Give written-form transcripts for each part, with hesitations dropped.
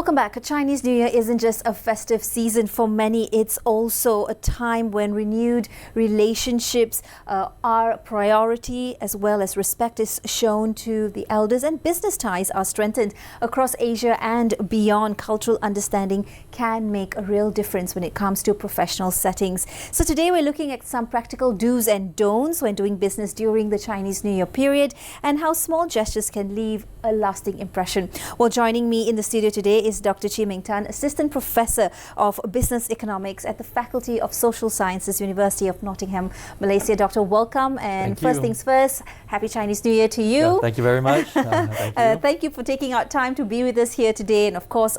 Welcome back. Chinese New Year isn't just a festive season for many, it's also a time when renewed relationships are a priority, as well as respect is shown to the elders, and business ties are strengthened across Asia and beyond. Cultural understanding can make a real difference when it comes to professional settings. So today we're looking at some practical do's and don'ts when doing business during the Chinese New Year period, and how small gestures can leave a lasting impression. Well, joining me in the studio today is Dr. CHEE Assistant Professor of Business Economics at the Faculty of Social Sciences, University of Nottingham, Malaysia. Doctor, welcome. And first things first, Happy Chinese New Year to you. Yeah, thank you very much. Thank you for taking out time to be with us here today, and of course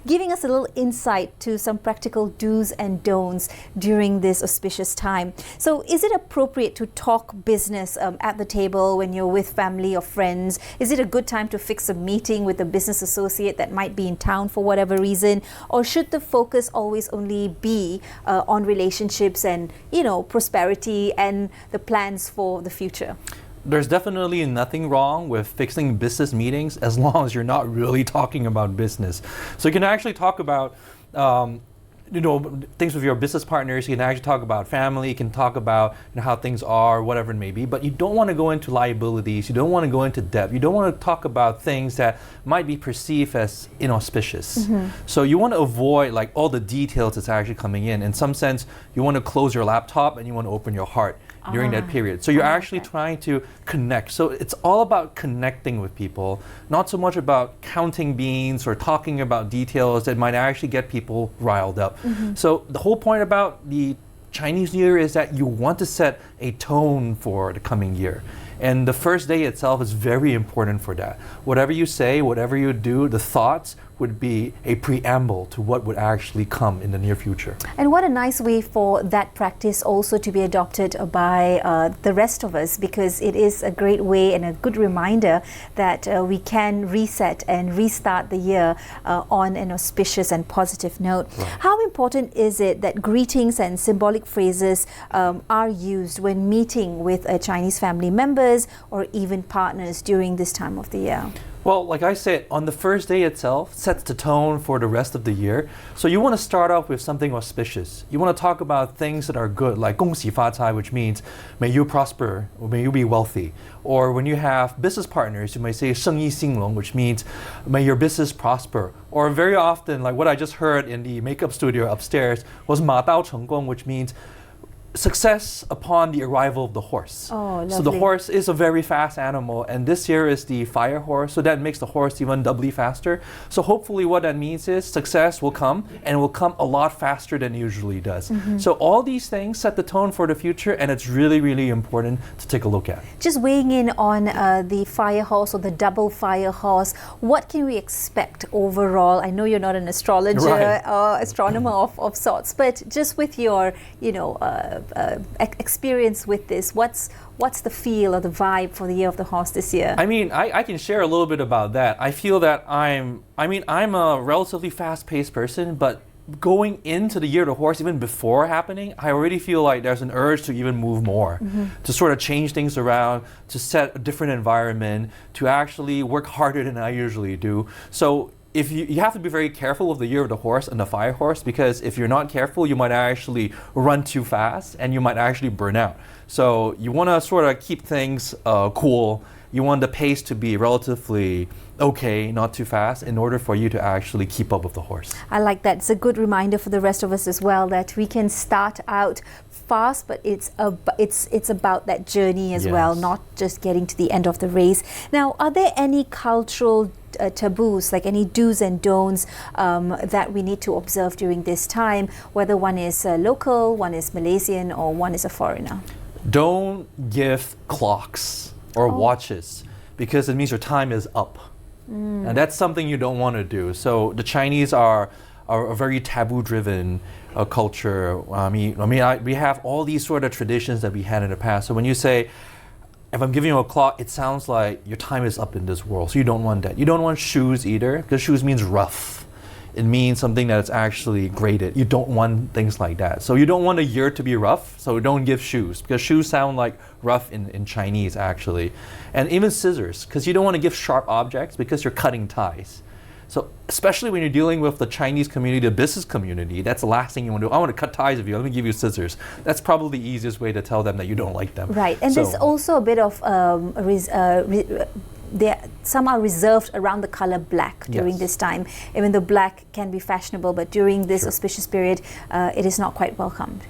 giving us a little insight to some practical do's and don'ts during this auspicious time. So is it appropriate to talk business at the table when you're with family or friends? Is it a good time to fix a meeting with a business associate that might be in town for whatever reason? Or should the focus always only be on relationships and, you know, prosperity and the plans for the future? There's definitely nothing wrong with fixing business meetings as long as you're not really talking about business. So you can actually talk about things with your business partners. You can actually talk about family. You can talk about how things are, whatever it may be. But you don't want to go into liabilities. You don't want to go into debt. You don't want to talk about things that might be perceived as inauspicious. So you want to avoid like all the details that's actually coming in. In some sense, you want to close your laptop and you want to open your heart during that period. So you're actually trying to connect. So it's all about connecting with people, not so much about counting beans or talking about details that might actually get people riled up. So the whole point about the Chinese New Year is that you want to set a tone for the coming year. And the first day itself is very important for that. Whatever you say, whatever you do, the thoughts would be a preamble to what would actually come in the near future. And what a nice way for that practice also to be adopted by the rest of us, because it is a great way and a good reminder that we can reset and restart the year on an auspicious and positive note. Right. How important is it that greetings and symbolic phrases are used when meeting with Chinese family members or even partners during this time of the year? Well, like I said, on the first day itself sets the tone for the rest of the year. So you want to start off with something auspicious. You want to talk about things that are good, like 恭喜发财, which means may you prosper, or may you be wealthy. Or when you have business partners, you may say 生意兴隆, which means may your business prosper. Or very often, like what I just heard in the makeup studio upstairs, was 马到成功, which means success upon the arrival of the horse. Oh, lovely. So the horse is a very fast animal, and this year is the fire horse, so that makes the horse even doubly faster. So hopefully what that means is success will come, and it will come a lot faster than it usually does. So all these things set the tone for the future, and it's really, really important to take a look at. Just weighing in on the fire horse or the double fire horse, what can we expect overall? I know you're not an astrologer or astronomer of sorts, but just with your, experience with this, what's the feel or the vibe for the Year of the Horse this year? I mean, I can share a little bit about that. I feel that I'm a relatively fast-paced person, but going into the Year of the Horse, even before happening, I already feel like there's an urge to even move more, to sort of change things around, to set a different environment, to actually work harder than I usually do. So if you have to be very careful with the Year of the Horse and the fire horse, because if you're not careful, you might actually run too fast and you might actually burn out. So you want to sort of keep things cool. You want the pace to be relatively okay, not too fast, in order for you to actually keep up with the horse. I like that. It's a good reminder for the rest of us as well that we can start out fast, but it's about that journey as well, not just getting to the end of the race. Now, are there any cultural taboos, like any do's and don'ts that we need to observe during this time, whether one is local, one is Malaysian, or one is a foreigner? Don't give clocks or watches, because it means your time is up. And that's something you don't want to do. So the Chinese are a very taboo-driven culture. We have all these sort of traditions that we had in the past. So when you say, if I'm giving you a clock, it sounds like your time is up in this world. So you don't want that. You don't want shoes either, because shoes means rough. It means something that's actually graded. You don't want things like that. So you don't want a year to be rough, so don't give shoes, because shoes sound like rough in Chinese actually. And even scissors, because you don't want to give sharp objects because you're cutting ties. So especially when you're dealing with the Chinese community, the business community, that's the last thing you want to do. I want to cut ties with you. Let me give you scissors. That's probably the easiest way to tell them that you don't like them. Right, and there's also a bit of some are reserved around the color black during this time. Even though black can be fashionable, but during this auspicious period, it is not quite welcomed.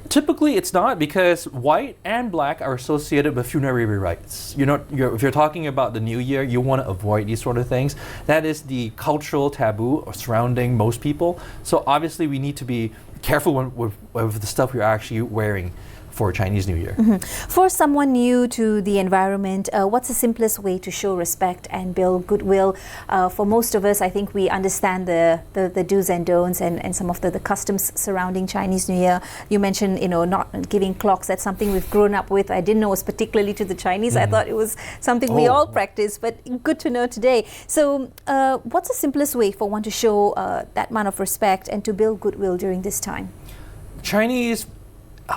Typically, it's not, because white and black are associated with funerary rites. If you're talking about the new year, you want to avoid these sort of things. That is the cultural taboo surrounding most people. So obviously, we need to be careful with the stuff we're actually wearing for Chinese New Year. For someone new to the environment, what's the simplest way to show respect and build goodwill? For most of us, I think we understand the do's and don'ts and some of the customs surrounding Chinese New Year. You mentioned, not giving clocks. That's something we've grown up with. I didn't know it was particularly to the Chinese. I thought it was something we all practice, but good to know today. So what's the simplest way for one to show that amount of respect and to build goodwill during this time? Chinese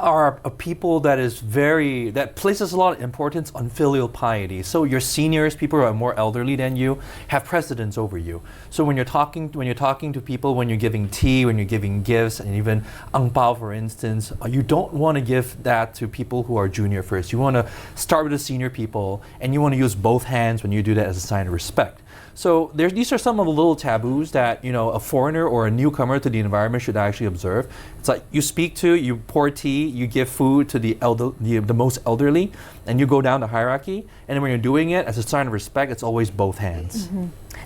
are a people that places a lot of importance on filial piety. So your seniors, people who are more elderly than you, have precedence over you. So when you're talking to people, when you're giving tea, when you're giving gifts, and even ang pao, for instance, you don't want to give that to people who are junior first. You want to start with the senior people, and you want to use both hands when you do that as a sign of respect. So these are some of the little taboos that a foreigner or a newcomer to the environment should actually observe. It's like you pour tea, you give food to the most elderly, and you go down the hierarchy. And then when you're doing it as a sign of respect, it's always both hands.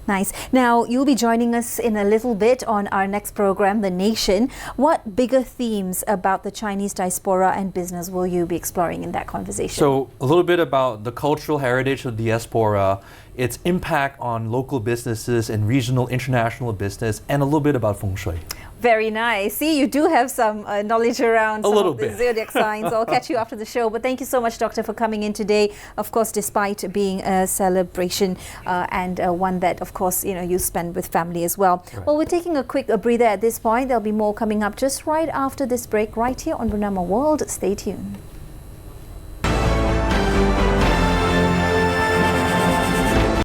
Nice. Now, you'll be joining us in a little bit on our next program, The Nation. What bigger themes about the Chinese diaspora and business will you be exploring in that conversation? So, a little bit about the cultural heritage of the diaspora, its impact on local businesses and regional, international business, and a little bit about feng shui. Very nice. See, you do have some knowledge around some of the bit. zodiac signs. I'll catch you after the show. But thank you so much, Doctor, for coming in today. Of course, despite being a celebration and one that, of course, you spend with family as well. Right. Well, we're taking a quick breather at this point. There'll be more coming up just right after this break, right here on Bernama World. Stay tuned.